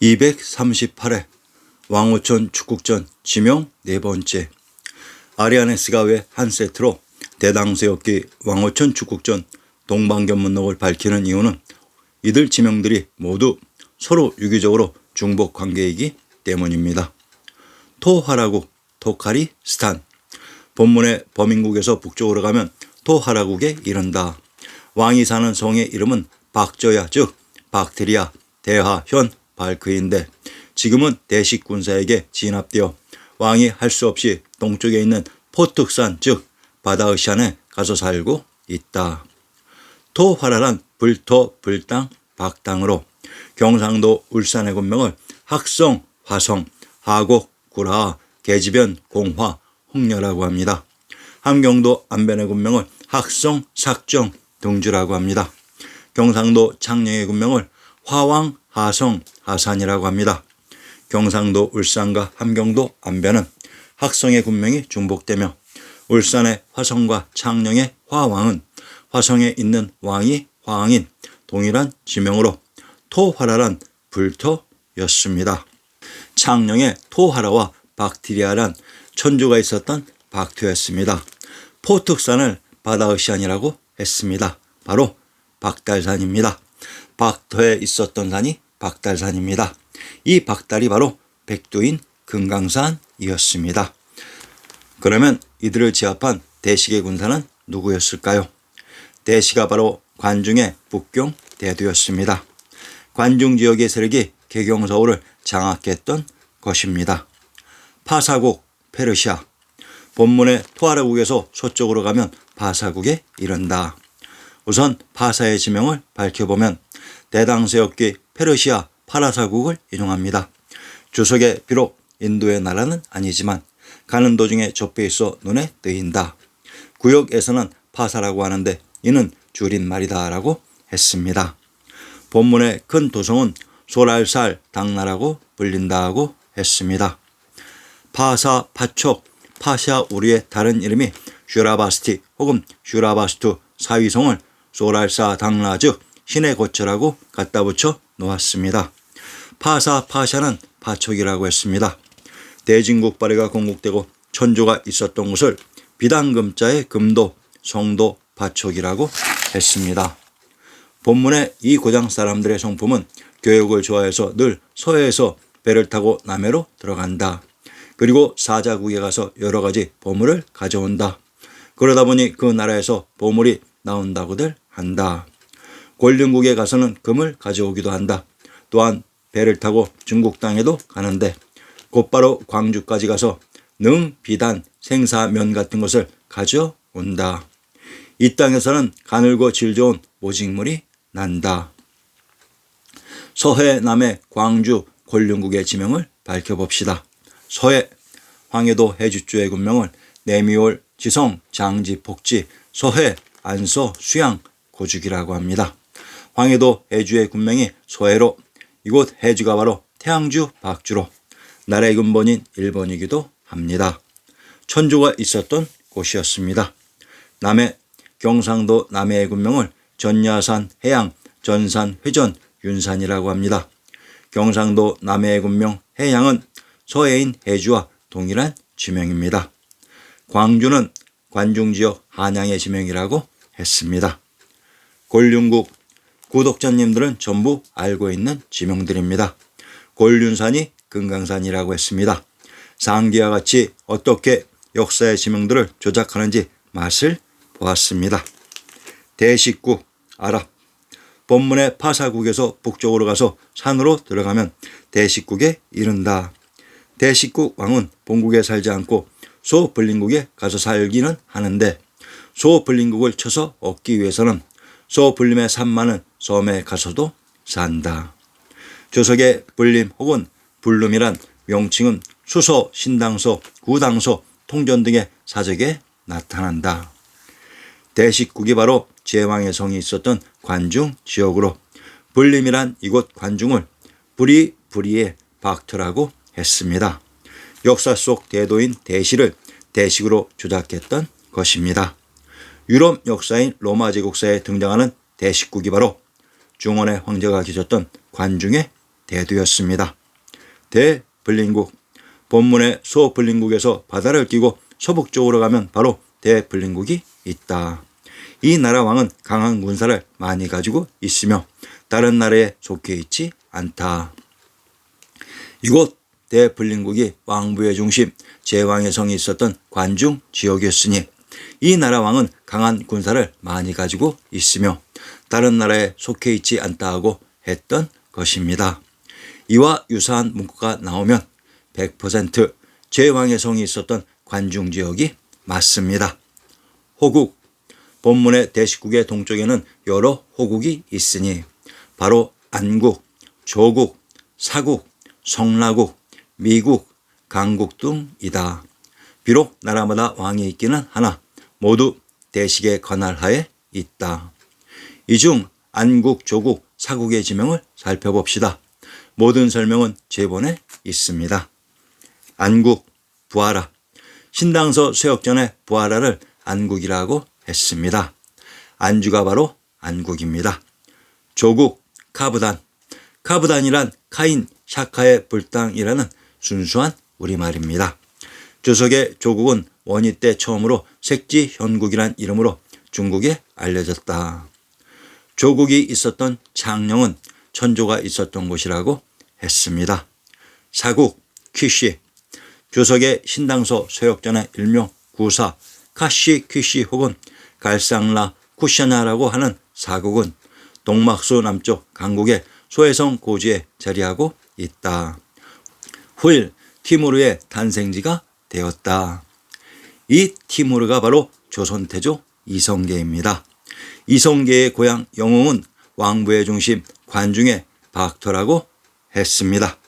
238회 왕호천 축국전 지명 4번째. 아리아네스가 왜 한 세트로 대당새였기 왕호천 축국전 동방견문록을 밝히는 이유는 이들 지명들이 모두 서로 유기적으로 중복 관계이기 때문입니다. 토하라국, 토카리스탄. 본문의 범인국에서 북쪽으로 가면 토하라국에 이른다. 왕이 사는 성의 이름은 박저야, 즉 박트리아, 대하, 현, 발크인데 지금은 대식 군사에게 진압되어 왕이 할 수 없이 동쪽에 있는 포특산, 즉 바다으시안에 가서 살고 있다. 토화라란 불토, 불땅, 박땅으로 경상도 울산의 군명을 학성, 화성, 하곡, 구라, 계지변, 공화, 홍려라고 합니다. 함경도 안변의 군명을 학성, 삭정, 등주라고 합니다. 경상도 창녕의 군명을 화왕, 하성, 하산이라고 합니다. 경상도 울산과 함경도 안변은 학성의 군명이 중복되며 울산의 화성과 창녕의 화왕은 화성에 있는 왕이 화왕인 동일한 지명으로 토화라란 불토였습니다. 창녕의 토하라와 박트리아란 천주가 있었던 박토였습니다. 포특산을 바다으시안이라고 했습니다. 바로 박달산입니다. 박토에 있었던 산이 박달산입니다. 이 박달이 바로 백두인 금강산이었습니다. 그러면 이들을 제압한 대식의 군사는 누구였을까요? 대시가 바로 관중의 북경 대도였습니다. 관중 지역의 세력이 개경서울을 장악했던 것입니다. 파사국, 페르시아. 본문의 토하라국에서 서쪽으로 가면 파사국에 이른다. 우선 파사의 지명을 밝혀보면 대당새였기 페르시아 파라사국을 인용합니다. 주석에 비록 인도의 나라는 아니지만 가는 도중에 접해 있어 눈에 띄인다. 구역에서는 파사라고 하는데 이는 줄임말이다 라고 했습니다. 본문의 큰 도성은 소랄살 당나라고 불린다고 했습니다. 파사, 파촉, 파샤 우리의 다른 이름이 슈라바스티 혹은 슈라바스투 사위성을 소랄사 당나 즉 신의 고처라고 갖다 붙여 놓았습니다. 파사, 파샤는 파촉이라고 했습니다. 대진국 발해가 건국되고 천주가 있었던 곳을 비단금자의 금도, 성도, 파촉이라고 했습니다. 본문의 이 고장 사람들의 성품은 교육을 좋아해서 늘 서해에서 배를 타고 남해로 들어간다. 그리고 사자국에 가서 여러 가지 보물을 가져온다. 그러다 보니 그 나라에서 보물이 나온다고들 한다. 곤륜국에 가서는 금을 가져오기도 한다. 또한 배를 타고 중국 땅에도 가는데 곧바로 광주까지 가서 능, 비단, 생사면 같은 것을 가져온다. 이 땅에서는 가늘고 질 좋은 모직물이 난다. 서해, 남해, 광주, 곤륜국의 지명을 밝혀봅시다. 서해, 황해도 해주주의 군명을 내미올, 지성, 장지, 복지, 서해, 안서, 수양, 고죽이라고 합니다. 황해도 해주의 군명이 서해로 이곳 해주가 바로 태양주, 박주로 나라의 근본인 일본이기도 합니다. 천주가 있었던 곳이었습니다. 남해, 경상도 남해의 군명을 전야산, 해양, 전산, 회전, 윤산이라고 합니다. 경상도 남해의 군명 해양은 서해인 해주와 동일한 지명입니다. 광주는 관중지역 한양의 지명이라고 했습니다. 곤륜국, 구독자님들은 전부 알고 있는 지명들입니다. 곤륜산이 금강산이라고 했습니다. 상기와 같이 어떻게 역사의 지명들을 조작하는지 맛을 보았습니다. 대식국, 아랍. 본문의 파사국에서 북쪽으로 가서 산으로 들어가면 대식국에 이른다. 대식국 왕은 본국에 살지 않고 소불림국에 가서 살기는 하는데 소불림국을 쳐서 얻기 위해서는 소불림의 산많은 섬에 가서도 산다. 조석의 불림 혹은 불룸이란 명칭은 수서, 신당서, 구당서, 통전 등의 사적에 나타난다. 대식국이 바로 제왕의 성이 있었던 관중 지역으로 불림이란 이곳 관중을 부리의 박토라고 했습니다. 역사 속 대도인 대시를 대식으로 조작했던 것입니다. 유럽 역사인 로마 제국사에 등장하는 대식국이 바로 중원의 황제가 계셨던 관중의 대두였습니다. 대불림국. 본문의 소불림국에서 바다를 끼고 서북쪽으로 가면 바로 대불림국이 있다. 이 나라 왕은 강한 군사를 많이 가지고 있으며 다른 나라에 속해 있지 않다. 이곳 대불림국이 왕부의 중심 제왕의 성이 있었던 관중 지역이었으니 이 나라 왕은 강한 군사를 많이 가지고 있으며 다른 나라에 속해 있지 않다 하고 했던 것입니다. 이와 유사한 문구가 나오면 100% 제왕의 성이 있었던 관중 지역이 맞습니다. 호국. 본문의 대식국의 동쪽에는 여러 호국이 있으니 바로 안국, 조국, 사국, 성라국, 미국, 강국 등이다. 비록 나라마다 왕이 있기는 하나 모두 대식의 관할하에 있다. 이 중 안국, 조국, 사국의 지명을 살펴봅시다. 모든 설명은 제본에 있습니다. 안국, 부하라. 신당서 쇠역전에 부하라를 안국이라고 했습니다. 안주가 바로 안국입니다. 조국, 카브단. 카브단이란 카인, 샤카의 불당이라는 순수한 우리말입니다. 조석의 조국은 원희 때 처음으로 색지현국이란 이름으로 중국에 알려졌다. 조국이 있었던 창녕은 천조가 있었던 곳이라고 했습니다. 사국, 퀴시. 조석의 신당서 쇠역전의 일명 구사, 카시 퀴시 혹은 갈상라 쿠샤나라고 하는 사국은 동막수 남쪽 강국의 소해성 고지에 자리하고 있다. 후일 티무르의 탄생지가 되었다. 이 티무르가 바로 조선태조 이성계입니다. 이성계의 고향 영흥은 왕부의 중심 관중의 박터라고 했습니다.